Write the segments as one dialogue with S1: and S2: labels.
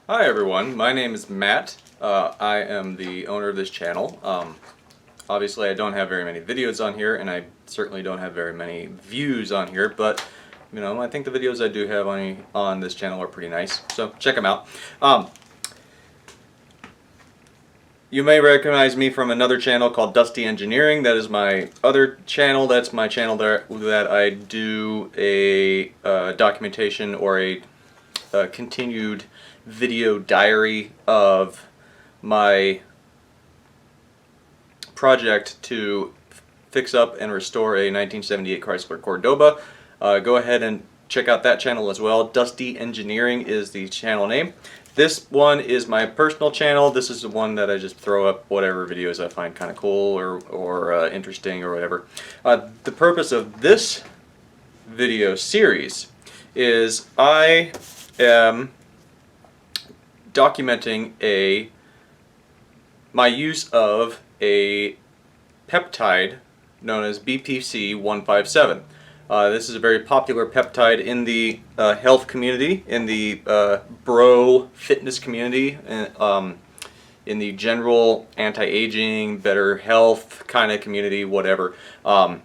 S1: Hi everyone, my name is Matt. I am the owner of this channel. Obviously I don't have very many videos on here, and I certainly don't have very many views on here, but you know, I think the videos I do have on this channel are pretty nice, so check them out. You may recognize me from another channel called Dusty Engineering. That is my other channel. That's my channel that I do a documentation or a continued video diary of my project to fix up and restore a 1978 Chrysler Cordoba. Go ahead and check out that channel as well. Dusty Engineering is the channel name. This one is my personal channel. This is the one that I just throw up whatever videos I find kind of cool or interesting or whatever. The purpose of this video series is I am documenting my use of a peptide known as BPC-157. This is a very popular peptide in the health community, in the bro fitness community, in the general anti-aging, better health kind of community, whatever. I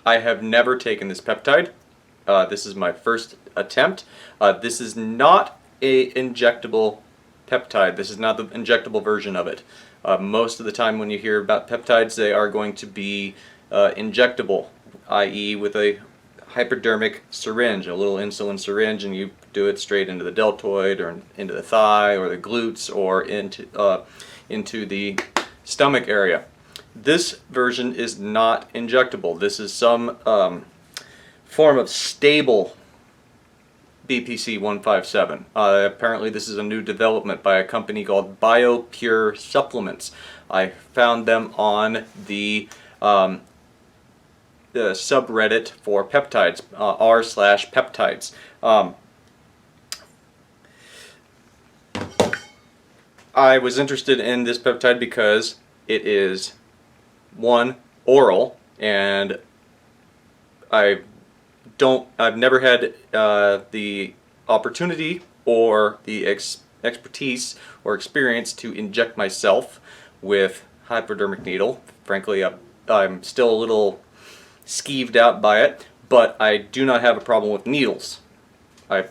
S1: have never taken this peptide. This is my first attempt. This is not a injectable peptide. This is not the injectable version of it. Most of the time when you hear about peptides, they are going to be injectable, i.e. with a hypodermic syringe, a little insulin syringe, and you do it straight into the deltoid or into the thigh or the glutes or into the stomach area. This version is not injectable. This is some form of stable BPC-157. Apparently this is a new development by a company called BioPure Supplements. I found them on the subreddit for peptides, r/peptides. I was interested in this peptide because it is, one, oral, and I've never had the opportunity or the expertise or experience to inject myself with hypodermic needle. Frankly, I'm still a little skeeved out by it, but I do not have a problem with needles. I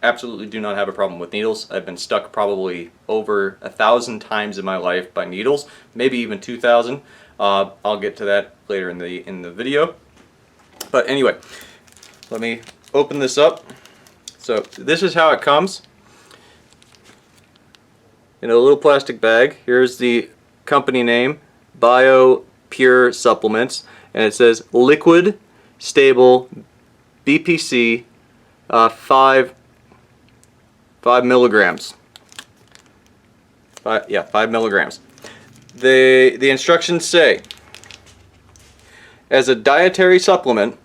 S1: absolutely do not have a problem with needles. I've been stuck probably over 1,000 times in my life by needles, maybe even 2,000. I'll get to that later in the video. But anyway, let me open this up. So this is how it comes in a little plastic bag. Here's the company name, BioPure Supplements, and it says liquid stable BPC 5 milligrams. 5 milligrams. The instructions say, as a dietary supplement,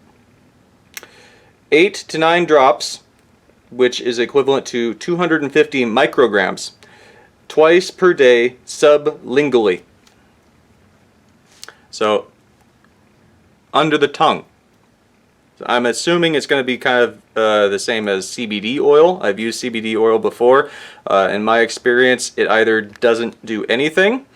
S1: 8 to 9 drops, which is equivalent to 250 micrograms, twice per day sublingually. So, under the tongue. So I'm assuming it's going to be kind of the same as CBD oil. I've used CBD oil before. In my experience, it either doesn't do anything,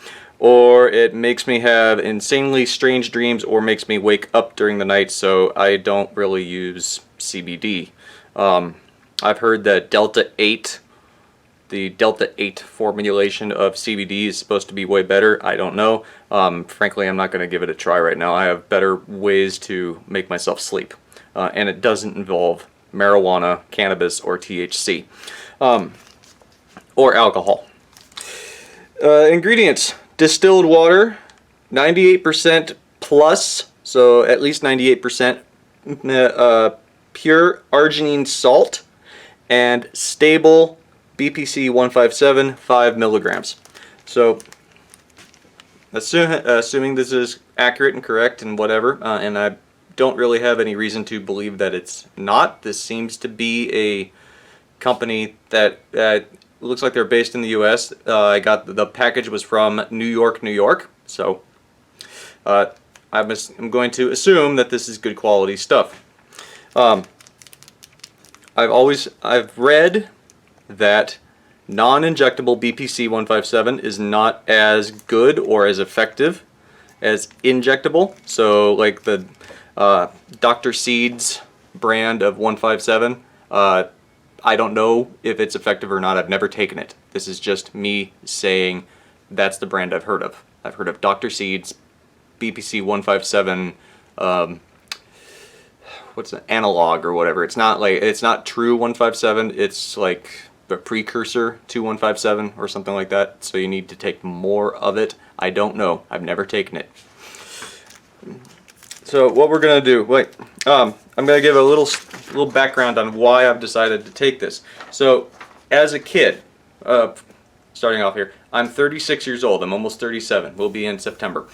S1: or it makes me have insanely strange dreams, or makes me wake up during the night, so I don't really use CBD. I've heard that the Delta 8 formulation of CBD is supposed to be way better. I don't know. Frankly, I'm not going to give it a try right now. I have better ways to make myself sleep. And it doesn't involve marijuana, cannabis, or THC. Or alcohol. Ingredients. Distilled water, 98% plus, so at least 98% pure arginine salt, and stable BPC-157 5 milligrams. So assuming this is accurate and correct and whatever, and I don't really have any reason to believe that it's not. This seems to be a company that looks like they're based in the US. I got the package was from New York, New York. So I'm going to assume that this is good quality stuff. I've read that non-injectable BPC-157 is not as good or as effective as injectable. So like the Dr. Seed's brand of 157, I don't know if it's effective or not. I've never taken it. This is just me saying that's the brand I've heard of. I've heard of Dr. Seed's BPC-157, what's an analog or whatever. It's not true 157. It's like a precursor to 157 or something like that. So you need to take more of it. I don't know. I've never taken it. So what we're gonna do, I'm gonna give a little background on why I've decided to take this. So as a kid, starting off here, I'm 36 years old. I'm almost 37. We'll be in September.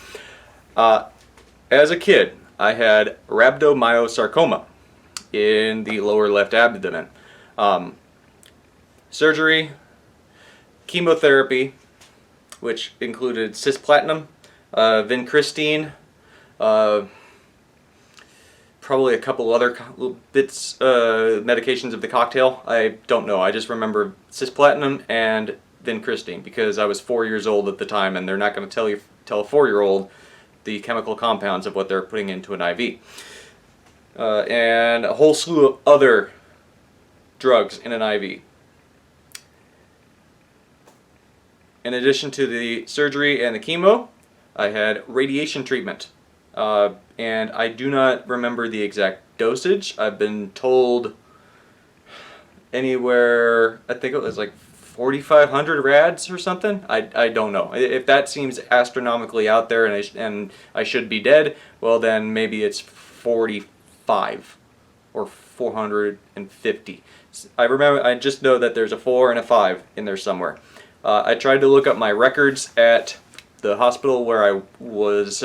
S1: As a kid, I had rhabdomyosarcoma in the lower left abdomen. Surgery, chemotherapy, which included cisplatin, vincristine, probably a couple other bits, medications of the cocktail. I don't know. I just remember cisplatin and vincristine because I was 4 years old at the time, and they're not going to tell a 4-year-old the chemical compounds of what they're putting into an IV. And a whole slew of other drugs in an IV. In addition to the surgery and the chemo, I had radiation treatment. And I do not remember the exact dosage. I've been told anywhere, I think it was like 4,500 rads or something. I don't know. If that seems astronomically out there and I should be dead, well then maybe it's 45 or 450. I just know that there's a 4 and a 5 in there somewhere. I tried to look up my records at the hospital where I was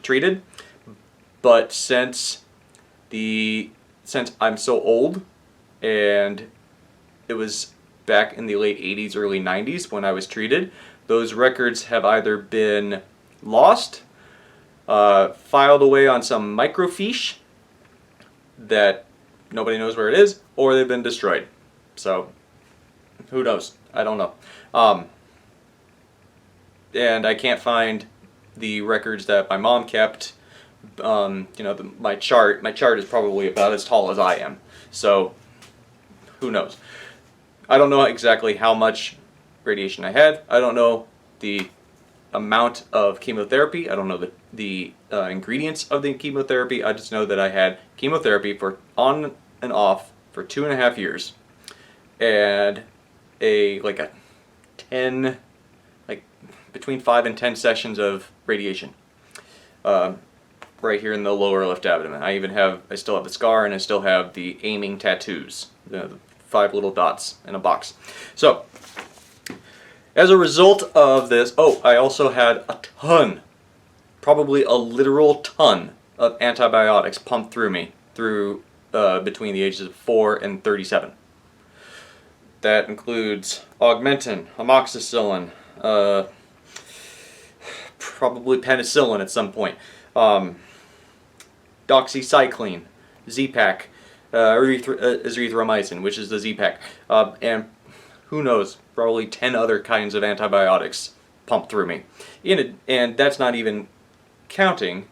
S1: treated, but since I'm so old, and it was back in the late 80s, early 90s when I was treated, those records have either been lost, filed away on some microfiche that nobody knows where it is, or they've been destroyed. So who knows? I don't know. And I can't find the records that my mom kept. My chart is probably about as tall as I am. So who knows? I don't know exactly how much radiation I had. I don't know the amount of chemotherapy. I don't know the ingredients of the chemotherapy. I just know that I had chemotherapy for on and off for 2.5 years, and between 5 and 10 sessions of radiation, right here in the lower left abdomen. I still have the scar, and I still have the aiming tattoos, the 5 little dots in a box. So as a result of this, I also had a ton, probably a literal ton of antibiotics pumped through me between the ages of 4 and 37. That includes Augmentin, amoxicillin, probably penicillin at some point, doxycycline, Z-Pak, erythromycin, which is the Z-Pak, and who knows, probably 10 other kinds of antibiotics pumped through me. And that's not even counting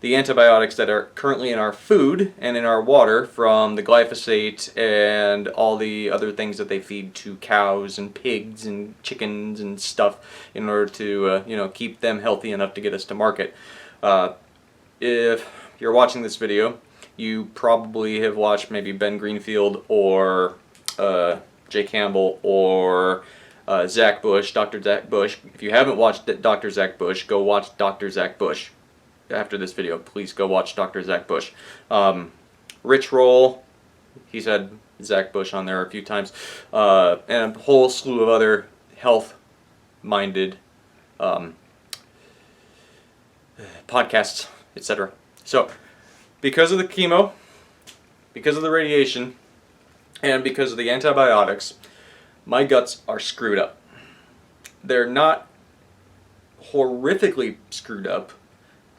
S1: the antibiotics that are currently in our food and in our water from the glyphosate and all the other things that they feed to cows and pigs and chickens and stuff in order to keep them healthy enough to get us to market. If you're watching this video, you probably have watched maybe Ben Greenfield or Jay Campbell or Zach Bush, Dr. Zach Bush. If you haven't watched Dr. Zach Bush, go watch Dr. Zach Bush. After this video, please go watch Dr. Zach Bush. Rich Roll, he's had Zach Bush on there a few times, and a whole slew of other health-minded podcasts, etc. So, because of the chemo, because of the radiation, and because of the antibiotics, my guts are screwed up. They're not horrifically screwed up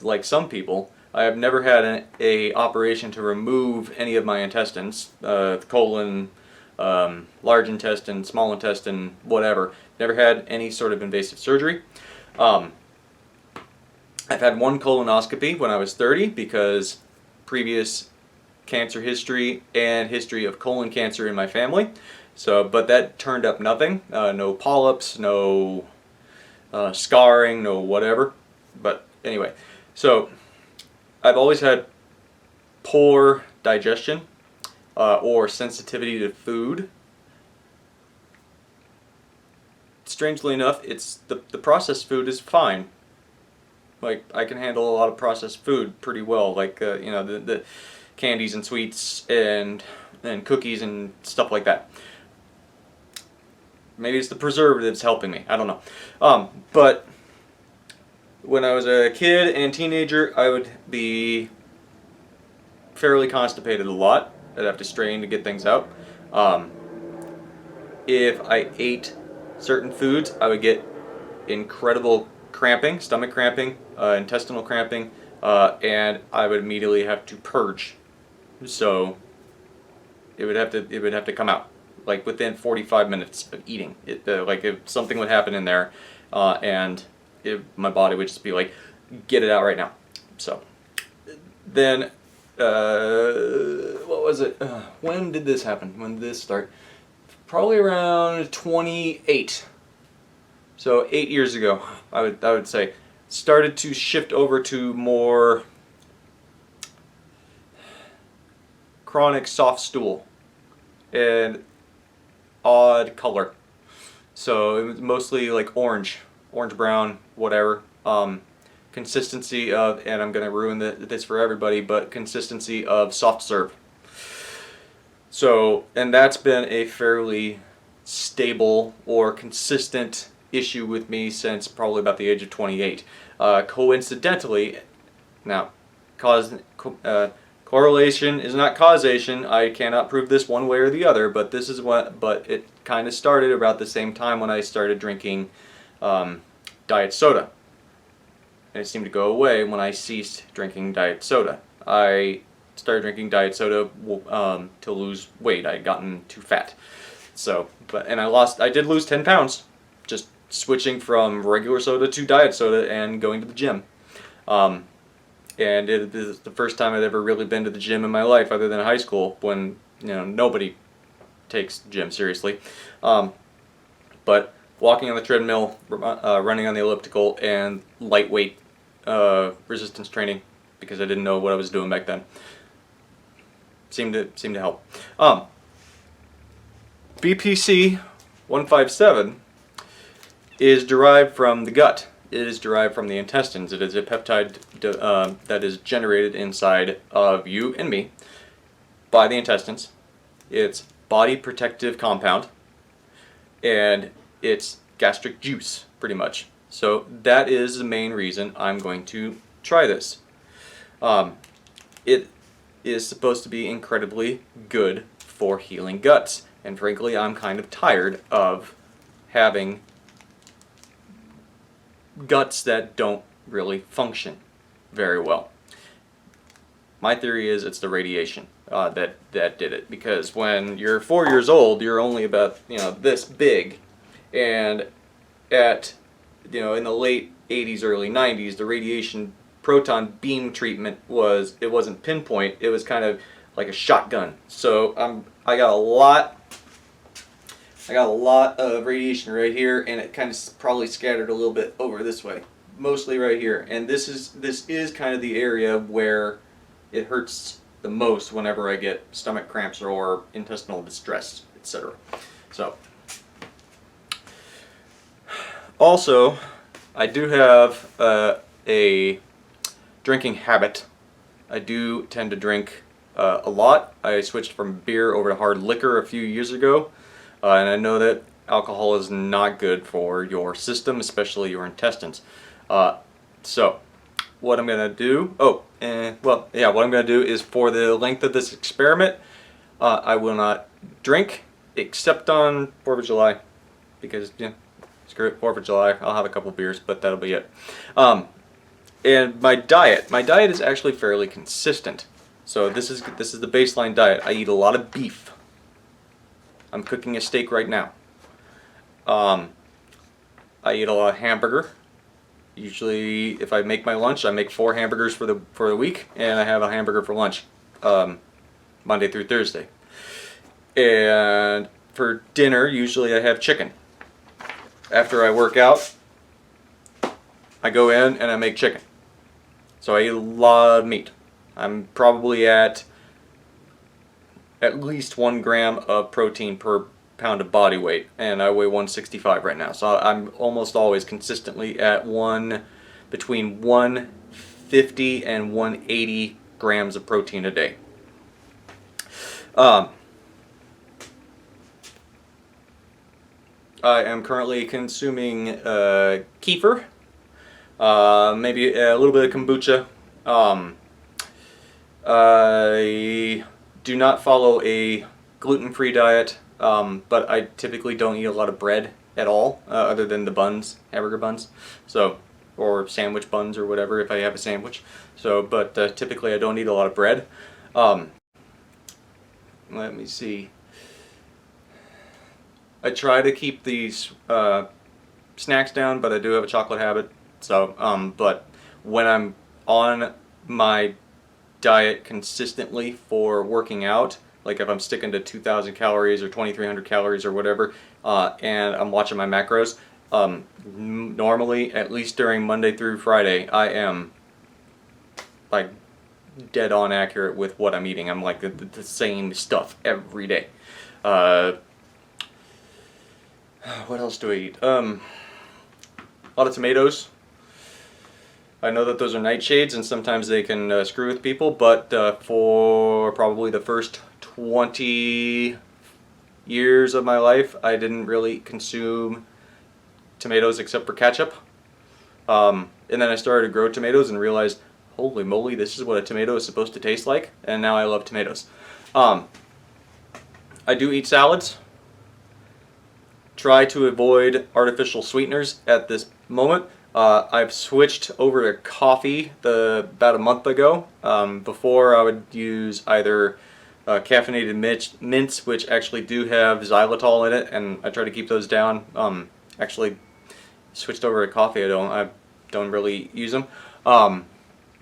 S1: like some people. I have never had an operation to remove any of my intestines, colon, large intestine, small intestine, whatever. Never had any sort of invasive surgery. I've had one colonoscopy when I was 30 because previous cancer history and history of colon cancer in my family. So, but that turned up nothing. No polyps, no scarring, no whatever. But anyway, so I've always had poor digestion or sensitivity to food. Strangely enough, it's the processed food is fine. Like, I can handle a lot of processed food pretty well, like you know, the candies and sweets and cookies and stuff like that. Maybe it's the preservatives helping me. I don't know. But when I was a kid and teenager, I would be fairly constipated a lot. I'd have to strain to get things out. If I ate certain foods, I would get incredible cramping, stomach cramping, intestinal cramping, and I would immediately have to purge. So it would have to come out like within 45 minutes of eating. Like if something would happen in there, and my body would just be like, get it out right now. So then, what was it? When did this happen? When did this start? Probably around 28. So 8 years ago, I would say, started to shift over to more chronic soft stool and odd color. So it was mostly like orange brown, whatever. Consistency of, and I'm gonna ruin this for everybody, but consistency of soft serve. So, and that's been a fairly stable or consistent issue with me since probably about the age of 28. Coincidentally, now, correlation is not causation. I cannot prove this one way or the other, but this is but it kind of started about the same time when I started drinking diet soda. And it seemed to go away when I ceased drinking diet soda. I started drinking diet soda to lose weight. I had gotten too fat. So, I did lose 10 pounds just switching from regular soda to diet soda and going to the gym. And it is the first time I'd ever really been to the gym in my life, other than high school, when nobody takes gym seriously. But walking on the treadmill, running on the elliptical, and lightweight resistance training, because I didn't know what I was doing back then, seemed to help. BPC-157 is derived from the gut. It is derived from the intestines. It is a peptide that is generated inside of you and me by the intestines. It's body protective compound, and it's gastric juice, pretty much. So that is the main reason I'm going to try this. It is supposed to be incredibly good for healing guts, and frankly, I'm kind of tired of having guts that don't really function very well. My theory is it's the radiation that did it, because when you're 4 years old, you're only about this big, and at in the late 80s, early 90s, the radiation proton beam treatment wasn't pinpoint. It was kind of like a shotgun. So I got a lot of radiation right here, and it kind of probably scattered a little bit over this way, mostly right here. And this is kind of the area where it hurts the most whenever I get stomach cramps or intestinal distress, etc. So, also, I do have a drinking habit. I do tend to drink a lot. I switched from beer over to hard liquor a few years ago, and I know that alcohol is not good for your system, especially your intestines. So, what I'm gonna do? What I'm gonna do is, for the length of this experiment, I will not drink except on 4th of July, because screw it, 4th of July. I'll have a couple beers, but that'll be it. And my diet is actually fairly consistent. So this is the baseline diet. I eat a lot of beef. I'm cooking a steak right now. I eat a lot of hamburger. Usually, if I make my lunch, I make 4 hamburgers for the week, and I have a hamburger for lunch, Monday through Thursday. And for dinner, usually I have chicken. After I work out, I go in and I make chicken. So I eat a lot of meat. I'm probably at least 1 gram of protein per pound of body weight, and I weigh 165 right now. So I'm almost always consistently at between 150 and 180 grams of protein a day. I am currently consuming kefir, maybe a little bit of kombucha. I do not follow a gluten-free diet, but I typically don't eat a lot of bread at all, other than the buns, hamburger buns, or sandwich buns or whatever if I have a sandwich. But typically I don't eat a lot of bread. Let me see. I try to keep these snacks down, but I do have a chocolate habit. But when I'm on my diet consistently for working out, like if I'm sticking to 2,000 calories or 2,300 calories or whatever, and I'm watching my macros, normally, at least during Monday through Friday, I am like dead on accurate with what I'm eating. I'm like the same stuff every day. What else do I eat? A lot of tomatoes. I know that those are nightshades and sometimes they can screw with people, but for probably the first 20 years of my life, I didn't really consume tomatoes except for ketchup. And then I started to grow tomatoes and realized, holy moly, this is what a tomato is supposed to taste like, and now I love tomatoes. I do eat salads. Try to avoid artificial sweeteners at this moment. I've switched over to coffee about a month ago. Before I would use either caffeinated mints, which actually do have xylitol in it, and I try to keep those down. Actually switched over to coffee. I don't really use them.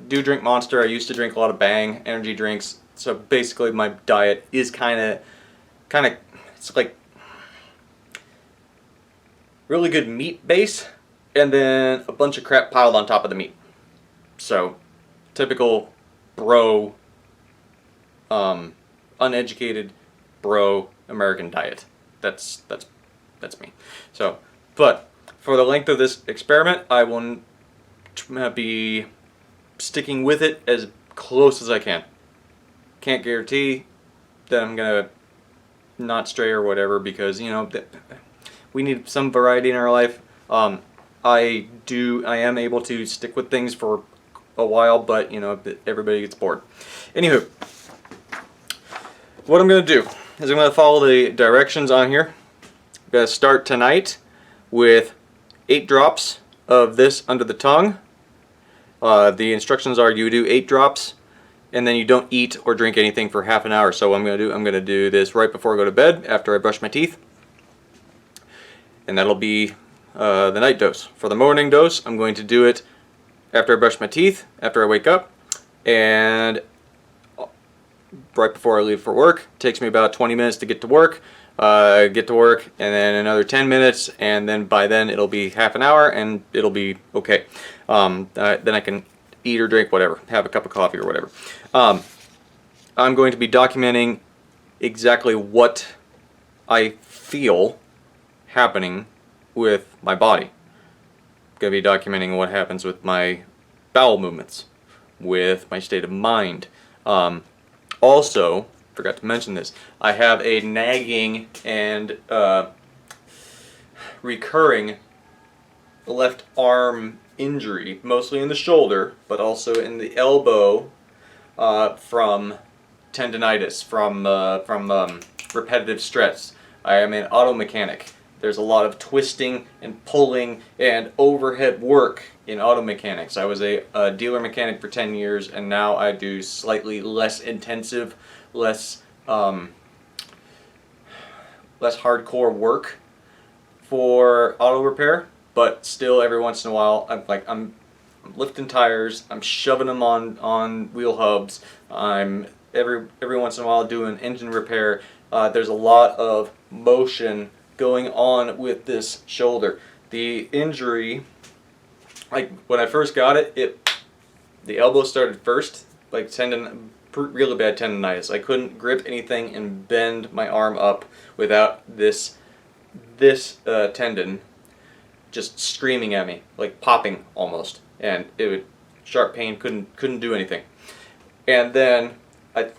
S1: Do drink Monster. I used to drink a lot of Bang energy drinks. So basically my diet is kind of it's like really good meat base, and then a bunch of crap piled on top of the meat. So, typical bro, uneducated bro American diet. That's me. So, but for the length of this experiment, I will be sticking with it as close as I can. Can't guarantee that I'm gonna not stray or whatever, because we need some variety in our life. I am able to stick with things for a while, but everybody gets bored. Anywho, what I'm going to do is I'm going to follow the directions on here. I'm going to start tonight with 8 drops of this under the tongue. The instructions are you do 8 drops, and then you don't eat or drink anything for half an hour. So what I'm going to do this right before I go to bed, after I brush my teeth. And that'll be the night dose. For the morning dose, I'm going to do it after I brush my teeth, after I wake up, and right before I leave for work. It takes me about 20 minutes to get to work. And then another 10 minutes, and then by then it'll be half an hour, and it'll be okay. Then I can eat or drink whatever, have a cup of coffee or whatever. I'm going to be documenting exactly what I feel happening with my body. I'm going to be documenting what happens with my bowel movements, with my state of mind. Also, forgot to mention this, I have a nagging and recurring left arm injury, mostly in the shoulder, but also in the elbow, from tendonitis, from repetitive stress. I am an auto mechanic. There's a lot of twisting and pulling and overhead work in auto mechanics. I was a dealer mechanic for 10 years, and now I do slightly less intensive, less less hardcore work for auto repair, but still every once in a while I'm lifting tires, I'm shoving them on wheel hubs, I'm every once in a while doing engine repair. There's a lot of motion going on with this shoulder. The injury, like when I first got it, the elbow started first, like really bad tendonitis. I couldn't grip anything and bend my arm up without this tendon just screaming at me, like popping almost, and it would sharp pain. Couldn't do anything. And then I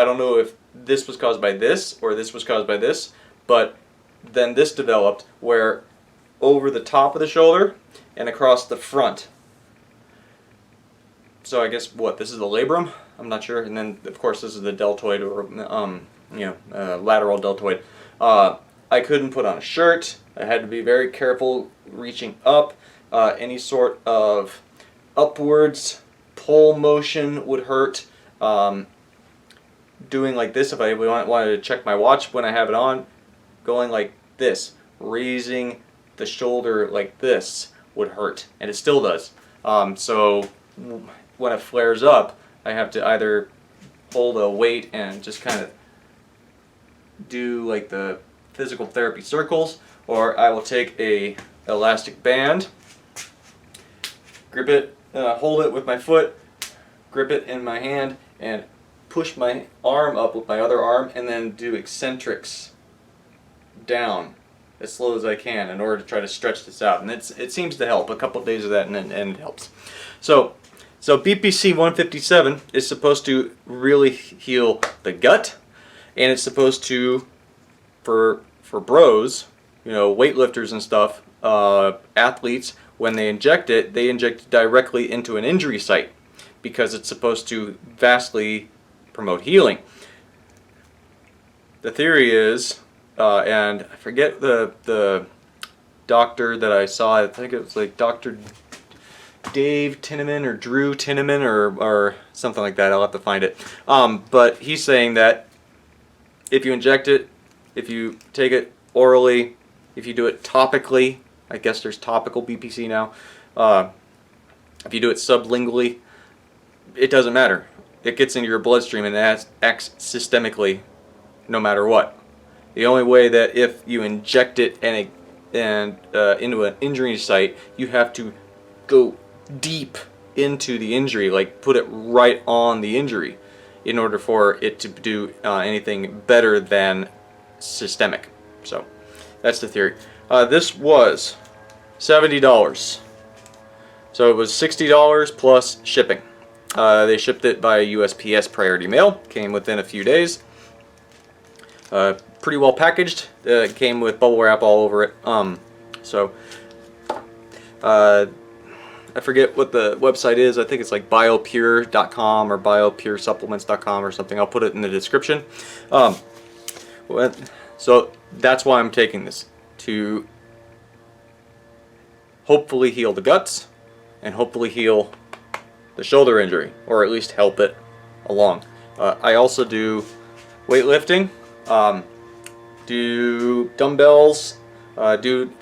S1: don't know if this was caused by this or this was caused by this, but then this developed where over the top of the shoulder and across the front. So I guess this is the labrum? I'm not sure. And then of course this is the deltoid, or lateral deltoid. I couldn't put on a shirt. I had to be very careful reaching up. Any sort of upwards pull motion would hurt. Doing like this, if I wanted to check my watch when I have it on, going like this, raising the shoulder like this would hurt, and it still does. So when it flares up, I have to either hold a weight and just kind of do like the physical therapy circles, or I will take a elastic band, grip it, hold it with my foot, grip it in my hand, and push my arm up with my other arm, and then do eccentrics down as slow as I can in order to try to stretch this out. And it seems to help. A couple of days of that, and it helps. So BPC-157 is supposed to really heal the gut, and it's supposed to, for bros, weightlifters and stuff, athletes, when they inject it directly into an injury site, because it's supposed to vastly promote healing. The theory is, and I forget the doctor that I saw, I think it was like Dr. Dave Tinneman or Drew Tinneman or something like that. I'll have to find it. But he's saying that if you inject it, if you take it orally, if you do it topically, I guess there's topical BPC now, if you do it sublingually, it doesn't matter. It gets into your bloodstream and it acts systemically no matter what. The only way that if you inject it into an injury site, you have to go deep into the injury, like put it right on the injury, in order for it to do anything better than systemic. So that's the theory. This was $70. So it was $60 plus shipping. They shipped it by USPS priority mail. Came within a few days. Pretty well packaged. It came with bubble wrap all over it. I forget what the website is. I think it's like biopure.com or biopuresupplements.com or something. I'll put it in the description. So that's why I'm taking this, to hopefully heal the guts and hopefully heal the shoulder injury, or at least help it along. I also do weightlifting, do dumbbells, do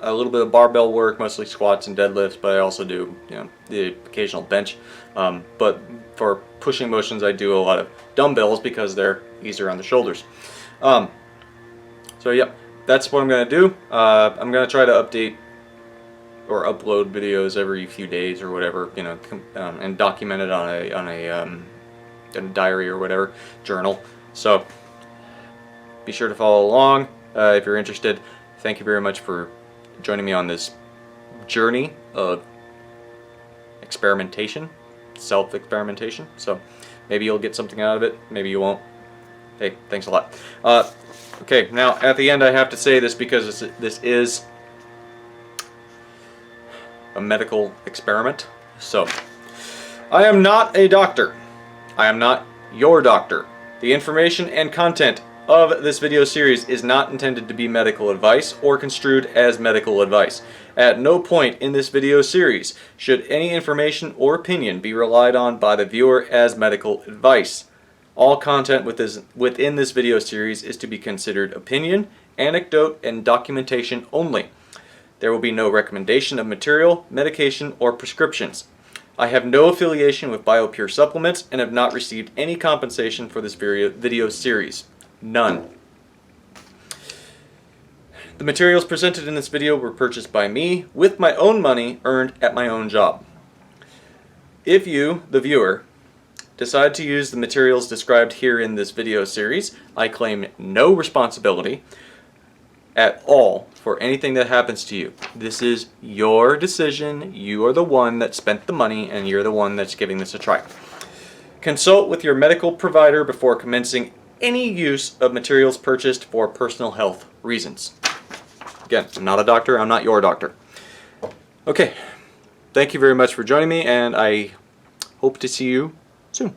S1: a little bit of barbell work, mostly squats and deadlifts, but I also do the occasional bench. But for pushing motions, I do a lot of dumbbells because they're easier on the shoulders. So yeah, that's what I'm going to do. I'm going to try to update or upload videos every few days or whatever, and document it on a diary or whatever, journal. So be sure to follow along if you're interested. Thank you very much for joining me on this journey of experimentation, self-experimentation. So maybe you'll get something out of it, maybe you won't. Hey, thanks a lot. Okay, now at the end I have to say this because this is a medical experiment. So, I am not a doctor. I am not your doctor. The information and content of this video series is not intended to be medical advice or construed as medical advice. At no point in this video series should any information or opinion be relied on by the viewer as medical advice. All content within this video series is to be considered opinion, anecdote, and documentation only. There will be no recommendation of material, medication, or prescriptions. I have no affiliation with BioPure supplements and have not received any compensation for this video series. None. The materials presented in this video were purchased by me with my own money earned at my own job. If you, the viewer, decide to use the materials described here in this video series, I claim no responsibility at all for anything that happens to you. This is your decision. You are the one that spent the money and you're the one that's giving this a try. Consult with your medical provider before commencing any use of materials purchased for personal health reasons. Again, I'm not a doctor. I'm not your doctor. Okay. Thank you very much for joining me, and I hope to see you soon.